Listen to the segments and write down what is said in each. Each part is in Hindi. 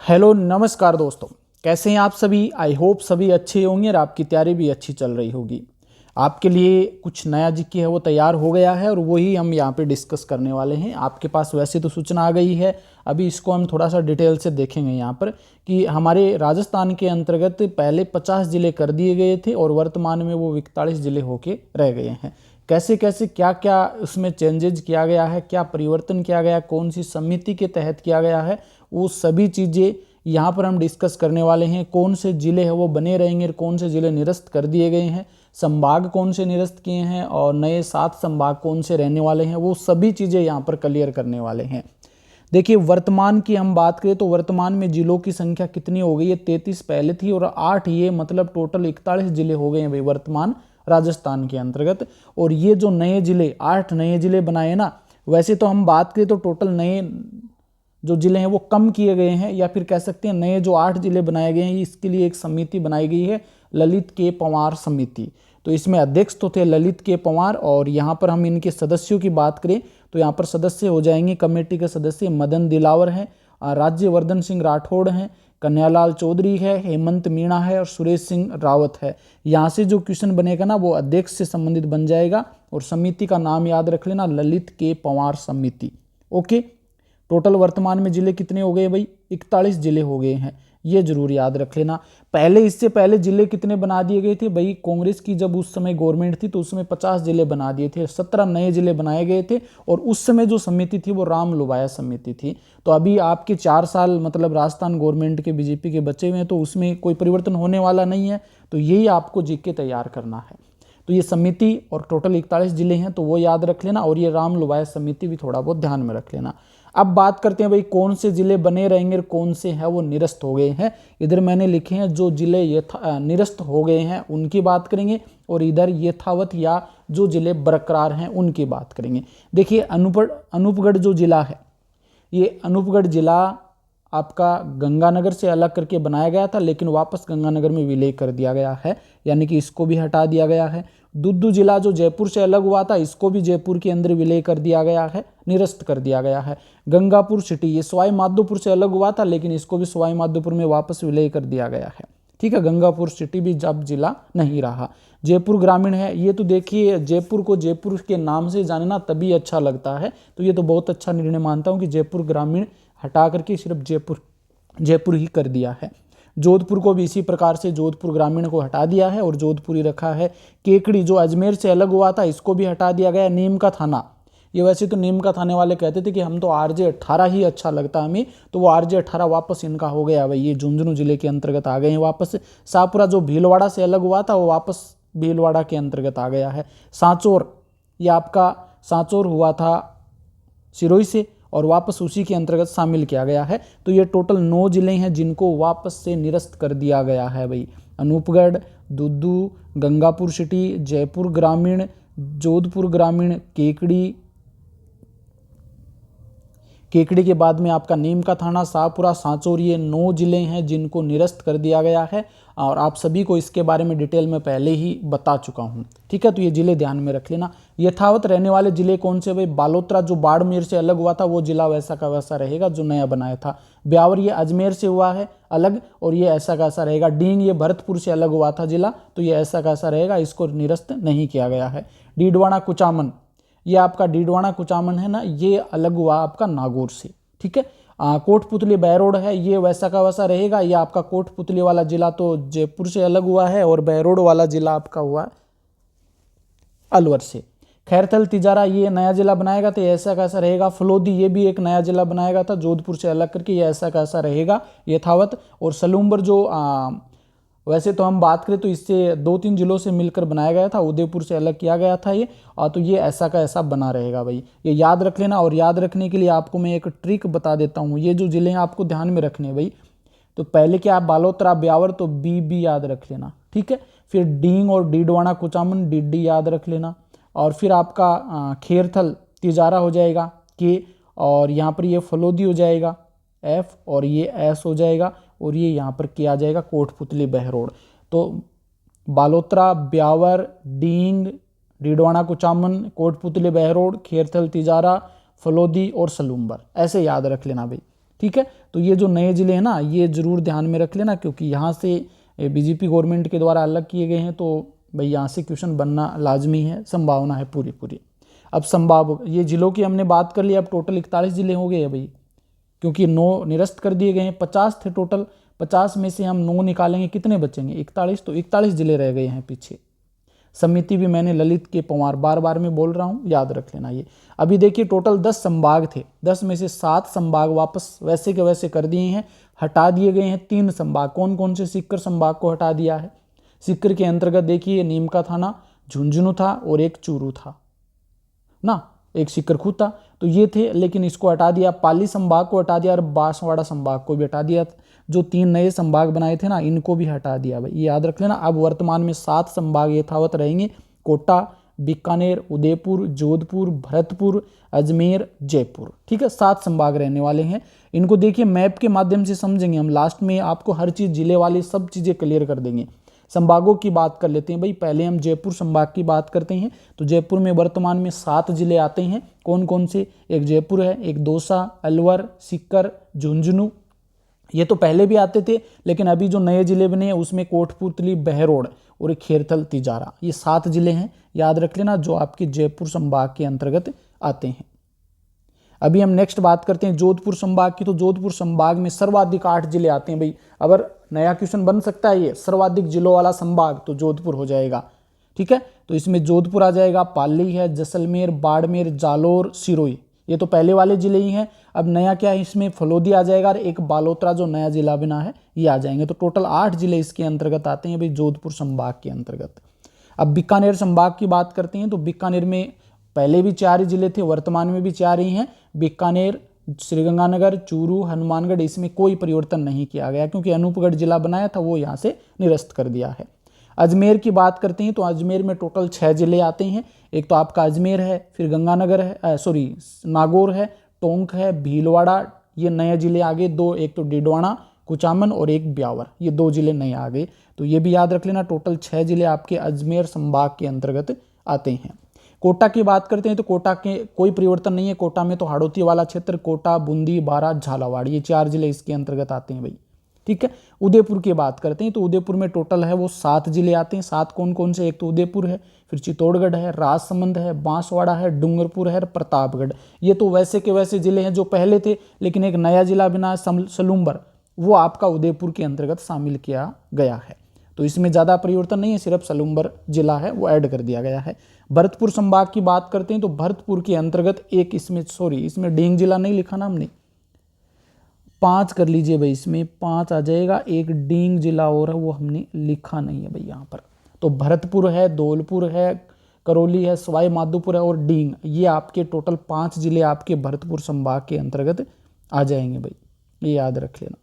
हेलो नमस्कार दोस्तों, कैसे हैं आप सभी। आई होप सभी अच्छे होंगे और आपकी तैयारी भी अच्छी चल रही होगी। आपके लिए कुछ नया जीके है वो तैयार हो गया है और वही हम यहाँ पे डिस्कस करने वाले हैं। आपके पास वैसे तो सूचना आ गई है, अभी इसको हम थोड़ा सा डिटेल से देखेंगे यहाँ पर कि हमारे राजस्थान के अंतर्गत पहले 50 ज़िले कर दिए गए थे और वर्तमान में वो 41 ज़िले होके रह गए हैं। कैसे कैसे क्या क्या उसमें चेंजेज किया गया है, क्या परिवर्तन किया गया है, कौन सी समिति के तहत किया गया है, वो सभी चीज़ें यहाँ पर हम डिस्कस करने वाले हैं। कौन से ज़िले हैं वो बने रहेंगे, कौन से ज़िले निरस्त कर दिए गए हैं, संभाग कौन से निरस्त किए हैं और नए 7 संभाग कौन से रहने वाले हैं, वो सभी चीज़ें यहाँ पर क्लियर करने वाले हैं। देखिए, वर्तमान की हम बात करें तो वर्तमान में जिलों की संख्या कितनी हो गई है। 33 पहले थी और 8 ये मतलब टोटल 41 जिले हो गए हैं भाई वर्तमान राजस्थान के अंतर्गत। और ये जो नए जिले 8 नए जिले बनाए ना, वैसे तो हम बात करें तो टोटल नए जो जिले हैं वो कम किए गए हैं, या फिर कह सकते हैं नए जो 8 जिले बनाए गए हैं इसके लिए एक समिति बनाई गई है, ललित के पंवार समिति। तो इसमें अध्यक्ष तो थे ललित के पंवार और यहाँ पर हम इनके सदस्यों की बात करें तो यहाँ पर सदस्य हो जाएंगे कमेटी के सदस्य मदन दिलावर हैं, राज्यवर्धन सिंह राठौड़ हैं, कन्हैयालाल चौधरी है, हेमंत मीणा है और सुरेश सिंह रावत है। यहाँ से जो क्वेश्चन बनेगा ना वो अध्यक्ष से संबंधित बन जाएगा और समिति का नाम याद रख लेना, ललित के पंवार समिति। ओके, टोटल वर्तमान में जिले कितने हो गए भाई, 41 जिले हो गए हैं, ये जरूर याद रख लेना। इससे पहले जिले कितने बना दिए गए थे भाई, कांग्रेस की जब उस समय गवर्नमेंट थी तो उसमें 50 जिले बना दिए थे, 17 नए जिले बनाए गए थे और उस समय जो समिति थी वो राम लुबाया समिति थी। तो अभी आपके 4 साल मतलब राजस्थान गवर्नमेंट के बीजेपी के बचे हुए हैं तो उसमें कोई परिवर्तन होने वाला नहीं है, तो यही आपको जीके तैयार करना है। तो ये समिति और टोटल 41 जिले हैं तो वो याद रख लेना और ये राम लुबाया समिति भी थोड़ा बहुत ध्यान में रख लेना। अब बात करते हैं भाई कौन से जिले बने रहेंगे और कौन से हैं वो निरस्त हो गए हैं। इधर मैंने लिखे हैं जो जिले निरस्त हो गए हैं उनकी बात करेंगे और इधर यथावत या जो जिले बरकरार हैं उनकी बात करेंगे। देखिए, अनूपगढ़ जो जिला है, ये अनूपगढ़ जिला आपका गंगानगर से अलग करके बनाया गया था लेकिन वापस गंगानगर में विलय कर दिया गया है, यानी कि इसको भी हटा दिया गया है। दुद्दू जिला जो जयपुर से अलग हुआ था इसको भी जयपुर के अंदर विलय कर दिया गया है, निरस्त कर दिया गया है। गंगापुर सिटी ये सवाई माधोपुर से अलग हुआ था लेकिन इसको भी सवाई माधोपुर में वापस विलय कर दिया गया है। ठीक है, गंगापुर सिटी भी जब जिला नहीं रहा। जयपुर ग्रामीण है, ये तो देखिए जयपुर को जयपुर के नाम से जानना तभी अच्छा लगता है, तो ये तो बहुत अच्छा निर्णय मानता हूँ कि जयपुर ग्रामीण हटा करके सिर्फ जयपुर ही कर दिया है। जोधपुर को भी इसी प्रकार से जोधपुर ग्रामीण को हटा दिया है और जोधपुर ही रखा है। केकड़ी जो अजमेर से अलग हुआ था इसको भी हटा दिया गया। नीम का थाना, ये वैसे तो नीम का थाने वाले कहते थे कि हम तो RJ-18 ही अच्छा लगता हमें, तो वो RJ-18 वापस इनका हो गया भाई, ये झुंझुनू जिले के अंतर्गत आ गए हैं वापस। शाहपुरा जो भीलवाड़ा से अलग हुआ था वो वापस भीलवाड़ा के अंतर्गत आ गया है। सांचौर, ये आपका सांचौर हुआ था सिरोही से और वापस उसी के अंतर्गत शामिल किया गया है। तो ये टोटल 9 जिले हैं जिनको वापस से निरस्त कर दिया गया है भाई। अनूपगढ़, दुद्दू, गंगापुर सिटी, जयपुर ग्रामीण, जोधपुर ग्रामीण, केकड़ी के बाद में आपका नीम का थाना, शाहपुरा, सांचौर, ये 9 जिले हैं जिनको निरस्त कर दिया गया है और आप सभी को इसके बारे में डिटेल में पहले ही बता चुका हूं। ठीक है, तो ये जिले ध्यान में रख लेना। यथावत रहने वाले जिले कौन से भाई, बालोतरा जो बाड़मेर से अलग हुआ था वो जिला वैसा का वैसा रहेगा जो नया बनाया था। ब्यावर ये अजमेर से हुआ है अलग और ये ऐसा का ऐसा रहेगा। डींग ये भरतपुर से अलग हुआ था जिला, तो ये ऐसा का ऐसा रहेगा, इसको निरस्त नहीं किया गया है। डीडवाना कुचामन, ये आपका डीडवाना कुचामन है ना, ये अलग हुआ आपका नागौर से। ठीक है, कोटपुतली बहरोड है, ये वैसा का वैसा रहेगा। ये आपका कोटपुतली वाला जिला तो जयपुर से अलग हुआ है और बहरोड वाला जिला आपका हुआ अलवर से। खैरथल तिजारा ये नया जिला बनाएगा तो ऐसा कैसा रहेगा। फलोदी ये भी एक नया जिला बनाएगा था जोधपुर से अलग करके, ये ऐसा कैसा रहेगा यथावत। और सलूम्बर जो वैसे तो हम बात करें तो इससे 2-3 जिलों से मिलकर बनाया गया था, उदयपुर से अलग किया गया था ये, तो ये ऐसा का ऐसा बना रहेगा भाई, ये याद रख लेना। और याद रखने के लिए आपको मैं एक ट्रिक बता देता हूँ, ये जो जिले हैं आपको ध्यान में रखने भाई। तो पहले क्या, बालोतरा ब्यावर तो बी याद रख लेना। ठीक है, फिर डींग और डीडवाना कुचामन डी याद रख लेना। और फिर आपका खैरथल तिजारा हो जाएगा के, और यहाँ पर ये फलोदी हो जाएगा F और ये S हो जाएगा और ये यहाँ पर क्या आ जाएगा कोटपुतली बहरोड। तो बालोतरा, ब्यावर, डींग, डीडवाना कुचामन, कोटपुतली बहरोड, खैरथल तिजारा, फलोदी और सलूम्बर, ऐसे याद रख लेना भाई। ठीक है। तो ये जो नए ज़िले हैं ना, ये ज़रूर ध्यान में रख लेना, क्योंकि यहाँ से बीजेपी गवर्नमेंट के द्वारा अलग किए गए हैं, तो भाई यहाँ से क्वेश्चन बनना लाजमी है, संभावना है पूरी पूरी। अब ये जिलों की हमने बात कर ली, अब टोटल 41 ज़िले हो गए हैं भाई, क्योंकि 9 निरस्त कर दिए गए हैं। 50 थे टोटल, 50 में से हम 9 निकालेंगे, कितने बचेंगे? 41। तो 41 ज़िले रह गए हैं पीछे। समिति भी मैंने ललित के पंवार बार बार में बोल रहा हूँ, याद रख लेना ये। अभी देखिए टोटल 10 संभाग थे, 10 में से 7 संभाग वापस वैसे के वैसे कर दिए हैं, हटा दिए गए हैं 3 संभाग। कौन कौन से? सीकर संभाग को हटा दिया है। सीकर के अंतर्गत देखिए नीमका थाना, झुंझुनू था और एक चूरू था ना, एक सीकर खुद था, तो ये थे, लेकिन इसको हटा दिया। पाली संभाग को हटा दिया और बांसवाड़ा संभाग को भी हटा दिया। जो 3 नए संभाग बनाए थे ना, इनको भी हटा दिया भाई, ये याद रख लेना। अब वर्तमान में 7 संभाग यथावत रहेंगे, कोटा, बीकानेर, उदयपुर, जोधपुर, भरतपुर, अजमेर, जयपुर, ठीक है। 7 संभाग रहने वाले हैं। इनको देखिए मैप के माध्यम से समझेंगे हम, लास्ट में आपको हर चीज़ जिले वाली सब चीज़ें क्लियर कर देंगे। संभागों की बात कर लेते हैं भाई, पहले हम जयपुर संभाग की बात करते हैं। तो जयपुर में वर्तमान में 7 जिले आते हैं। कौन कौन से? एक जयपुर है, एक दौसा, अलवर, सीकर, झुंझुनू, ये तो पहले भी आते थे, लेकिन अभी जो नए जिले बने हैं उसमें कोटपूतली, बहरोड और एक खेरथल, तिजारा, ये 7 जिले हैं, याद रख लेना, जो आपके जयपुर संभाग के अंतर्गत आते हैं। अभी हम नेक्स्ट बात करते हैं जोधपुर संभाग की। तो जोधपुर संभाग में सर्वाधिक 8 जिले आते हैं भाई। अगर नया क्वेश्चन बन सकता है ये, सर्वाधिक जिलों वाला संभाग, तो जोधपुर हो जाएगा, ठीक है। तो इसमें जोधपुर आ जाएगा, पाली है, जैसलमेर, बाड़मेर, जालोर, सिरोही, ये तो पहले वाले जिले ही हैं। अब नया क्या है इसमें? फलोदी आ जाएगा और एक बालोतरा जो नया जिला बना है ये आ जाएंगे। तो टोटल 8 जिले इसके अंतर्गत आते हैं भाई, जोधपुर संभाग के अंतर्गत। अब बीकानेर संभाग की बात करते हैं। तो बीकानेर में पहले भी 4 ही जिले थे, वर्तमान में भी 4 ही हैं, बीकानेर, श्रीगंगानगर, चूरू, हनुमानगढ़, इसमें कोई परिवर्तन नहीं किया गया, क्योंकि अनूपगढ़ जिला बनाया था वो यहाँ से निरस्त कर दिया है। अजमेर की बात करते हैं। तो अजमेर में टोटल 6 जिले आते हैं। एक तो आपका अजमेर है, फिर गंगानगर है, नागौर है, टोंक है, भीलवाड़ा, ये नए जिले आ गए 2, एक तो डिडवाना, कुचामन और एक ब्यावर, ये 2 जिले नए आ गए। तो ये भी याद रख लेना, टोटल 6 जिले आपके अजमेर संभाग के अंतर्गत आते हैं। कोटा की बात करते हैं। तो कोटा के कोई परिवर्तन नहीं है। कोटा में तो हाड़ौती वाला क्षेत्र, कोटा, बूंदी, बारा, झालावाड़, ये 4 जिले इसके अंतर्गत आते हैं भाई, ठीक है। उदयपुर की बात करते हैं। तो उदयपुर में टोटल है वो 7 जिले आते हैं। 7 कौन कौन से? एक तो उदयपुर है, फिर चित्तौड़गढ़ है, राजसमंद है, बांसवाड़ा है, डूंगरपुर है, प्रतापगढ़, ये तो वैसे के वैसे जिले हैं जो पहले थे, लेकिन एक नया जिला बना सलूम्बर, वो आपका उदयपुर के अंतर्गत शामिल किया गया है। तो इसमें ज़्यादा परिवर्तन नहीं है, सिर्फ सलूम्बर जिला है वो ऐड कर दिया गया है। भरतपुर संभाग की बात करते हैं। तो भरतपुर के अंतर्गत एक इसमें डींग जिला नहीं लिखा ना हमने, 5 कर लीजिए भाई, इसमें 5 आ जाएगा। एक डींग जिला और है वो हमने लिखा नहीं है भाई यहाँ पर। तो भरतपुर है, धौलपुर है, करौली है, सवाई माधोपुर है और डींग, ये आपके टोटल 5 जिले आपके भरतपुर संभाग के अंतर्गत आ जाएंगे भाई, ये याद रख लेना।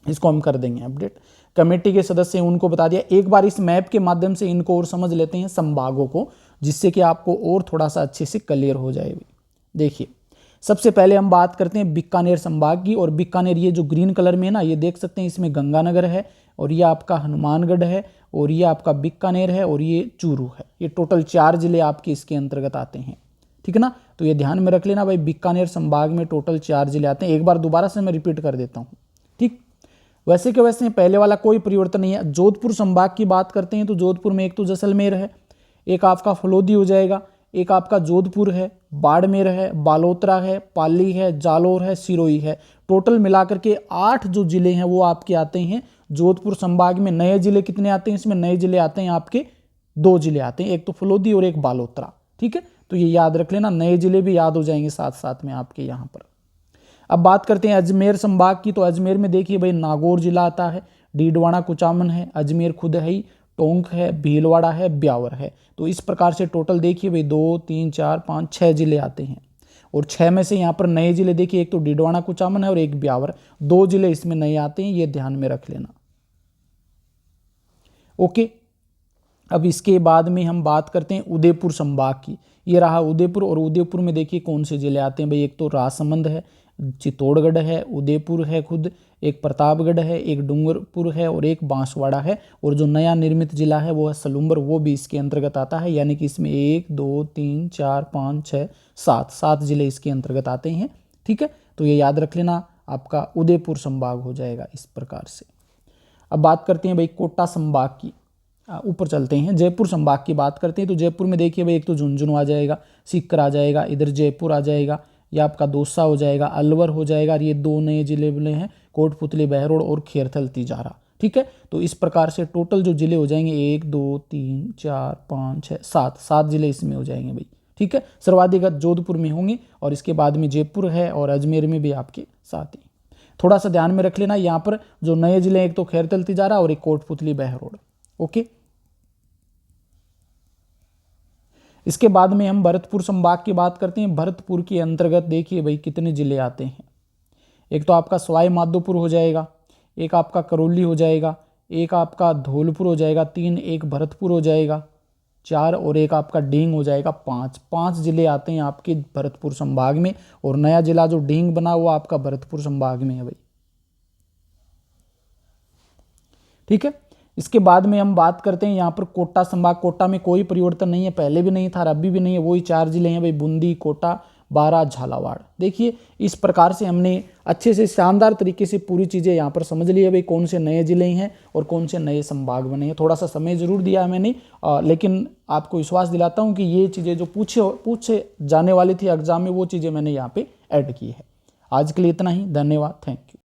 इसको हम कर देंगे अपडेट। कमेटी के सदस्य उनको बता दिया। एक बार इस मैप के माध्यम से इनको और समझ लेते हैं संभागों को, जिससे कि आपको और थोड़ा सा अच्छे से क्लियर हो जाए। देखिए सबसे पहले हम बात करते हैं बीकानेर संभाग की। और बीकानेर ये जो ग्रीन कलर में है ना, ये देख सकते हैं, इसमें गंगानगर है और ये आपका हनुमानगढ़ है और ये आपका बीकानेर है और ये चूरू है। ये टोटल 4 जिले आपके इसके अंतर्गत आते हैं, ठीक है ना। तो ये ध्यान में रख लेना भाई, बीकानेर संभाग में टोटल 4 जिले आते हैं। एक बार दोबारा से मैं रिपीट कर देता हूँ, ठीक। वैसे के वैसे पहले वाला कोई परिवर्तन नहीं है। जोधपुर संभाग की बात करते हैं। तो जोधपुर में एक तो जैसलमेर है, एक आपका फलोदी हो जाएगा, एक आपका जोधपुर है, बाड़मेर है, बालोतरा है, पाली है, जालोर है, सिरोही है। टोटल मिलाकर के 8 जो जिले हैं वो आपके आते हैं जोधपुर संभाग में। नए जिले कितने आते हैं इसमें? नए जिले आते हैं आपके 2 जिले आते हैं, एक तो फलोदी और एक बालोतरा, ठीक है। तो ये याद रख लेना, नए जिले भी याद हो जाएंगे साथ साथ में आपके यहाँ पर। अब बात करते हैं अजमेर संभाग की। तो अजमेर में देखिए भाई, नागौर जिला आता है, डीडवाना, कुचामन है, अजमेर खुद है ही, टोंक है, भीलवाड़ा है, ब्यावर है। तो इस प्रकार से टोटल देखिए भाई 2, 3, 4, 5, 6 जिले आते हैं। और 6 में से यहाँ पर नए जिले देखिए, एक तो डीडवाना, कुचामन है और एक ब्यावर, 2 जिले इसमें नए आते हैं, ये ध्यान में रख लेना, ओके। अब इसके बाद में हम बात करते हैं उदयपुर संभाग की। ये रहा उदयपुर, और उदयपुर में देखिए कौन से जिले आते हैं भाई, एक तो राजसमंद है, चित्तौड़गढ़ है, उदयपुर है खुद, एक प्रतापगढ़ है, एक डूंगरपुर है और एक बांसवाड़ा है। और जो नया निर्मित जिला है वो है सलूम्बर, वो भी इसके अंतर्गत आता है। यानी कि इसमें 1, 2, 3, 4, 5, 6, 7 जिले इसके अंतर्गत आते हैं, ठीक है। तो ये याद रख लेना, आपका उदयपुर संभाग हो जाएगा इस प्रकार से। अब बात करते हैं भाई कोटा संभाग की, ऊपर चलते हैं, जयपुर संभाग की बात करते हैं। तो जयपुर में देखिए भाई एक तो झुंझुनू आ जाएगा, सीकर आ जाएगा, इधर जयपुर आ जाएगा, या आपका दौसा हो जाएगा, अलवर हो जाएगा, और ये 2 नए जिले बने हैं, कोटपुतली, बहरोड और खेरथल तिजारा। ठीक है, तो इस प्रकार से टोटल जो जिले हो जाएंगे 1 2 3 4 5 6 7 जिले इसमें हो जाएंगे भाई। ठीक है, सर्वाधिक जोधपुर में होंगे और इसके बाद में जयपुर है और अजमेर में भी आपके साथ ही। थोड़ा सा ध्यान में रख लेना, यहाँ पर जो नए जिले एक तो खेरथल तिजारा और एक कोटपुतली बहरोड। ओके, इसके बाद में हम भरतपुर संभाग की बात करते हैं। भरतपुर के अंतर्गत देखिए भाई कितने जिले आते हैं। एक तो आपका सवाई माधोपुर हो जाएगा, एक आपका करौली हो जाएगा, एक आपका धौलपुर हो जाएगा, 3 एक भरतपुर हो जाएगा, 4 और एक आपका डींग हो जाएगा, 5 जिले आते हैं आपके भरतपुर संभाग में। और नया जिला जो डींग बना हुआ आपका भरतपुर संभाग में है भाई। ठीक है, इसके बाद में हम बात करते हैं यहाँ पर कोटा संभाग। कोटा में कोई परिवर्तन नहीं है, पहले भी नहीं था, अभी भी नहीं है, वही 4 जिले हैं भाई, बूंदी, कोटा, बारां, झालावाड़। देखिए इस प्रकार से हमने अच्छे से शानदार तरीके से पूरी चीज़ें यहाँ पर समझ ली है भाई, कौन से नए जिले हैं और कौन से नए संभाग बने हैं। थोड़ा सा समय जरूर दिया है मैंने, लेकिन आपको विश्वास दिलाता हूँ कि ये चीज़ें जो पूछे जाने वाली थी एग्जाम में, वो चीज़ें मैंने यहाँ पे ऐड की है। आज के लिए इतना ही, धन्यवाद, थैंक यू।